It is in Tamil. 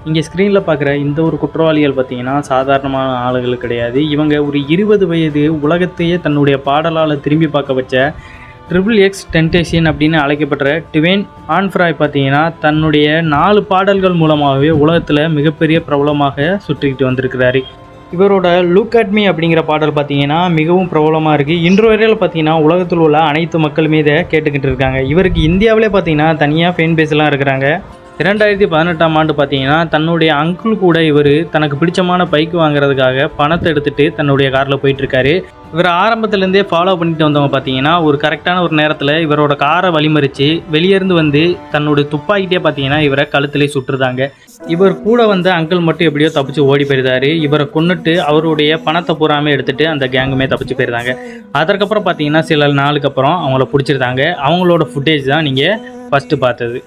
இங்கே ஸ்க்ரீனில் பார்க்குற இந்த ஒரு குற்றவாளிகள் பார்த்தீங்கன்னா சாதாரணமான ஆளுகள் கிடையாது. இவங்க ஒரு 20 வயது உலகத்தையே தன்னுடைய பாடலால் திரும்பி பார்க்க வச்ச XXX டெம்டேஷன் அப்படின்னு அழைக்கப்பட்ட டிவைன் ஆன்ஃப்ராய் பார்த்தீங்கன்னா தன்னுடைய 4 பாடல்கள் மூலமாகவே உலகத்தில் மிகப்பெரிய பிரபலமாக சுற்றிக்கிட்டு வந்திருக்கிறாரு. இவரோட லுக் அட் மீ அப்படிங்கிற பாடல் பார்த்தீங்கன்னா மிகவும் பிரபலமாக இருக்குது. இன்று வரையில் பார்த்தீங்கன்னா உலகத்தில் உள்ள அனைத்து மக்களுமே இதை கேட்டுக்கிட்டு இருக்காங்க. இவருக்கு இந்தியாவிலே பார்த்தீங்கன்னா தனியாக ஃபேன் பேஸ்லாம் இருக்கிறாங்க. 2018ஆம் ஆண்டு பார்த்தீங்கன்னா தன்னுடைய அங்கிள் கூட இவர் தனக்கு பிடிச்சமான பைக் வாங்குறதுக்காக பணத்தை எடுத்துகிட்டு தன்னுடைய காரில் போயிட்டுருக்காரு. இவர் ஆரம்பத்துலேருந்தே ஃபாலோ பண்ணிட்டு வந்தவங்க பார்த்தீங்கன்னா ஒரு கரெக்டான ஒரு நேரத்தில் இவரோட காரை வழிமறித்து வெளியேருந்து வந்து தன்னுடைய துப்பாக்கிட்டே பார்த்தீங்கன்னா இவரை கழுத்திலே சுட்டுருந்தாங்க. இவர் கூட வந்த அங்கிள் மட்டும் எப்படியோ தப்பிச்சு ஓடி போயிருந்தாரு. இவரை கொன்னுட்டு அவருடைய பணத்தை பூராமே எடுத்துகிட்டு அந்த கேங்குமே தப்பிச்சு போயிருந்தாங்க. அதற்கப்புறம் பார்த்தீங்கன்னா சில நாளுக்கு அப்புறம் அவங்கள பிடிச்சிருந்தாங்க. அவங்களோட ஃபுட்டேஜ் தான் நீங்கள் ஃபஸ்ட்டு பார்த்தது.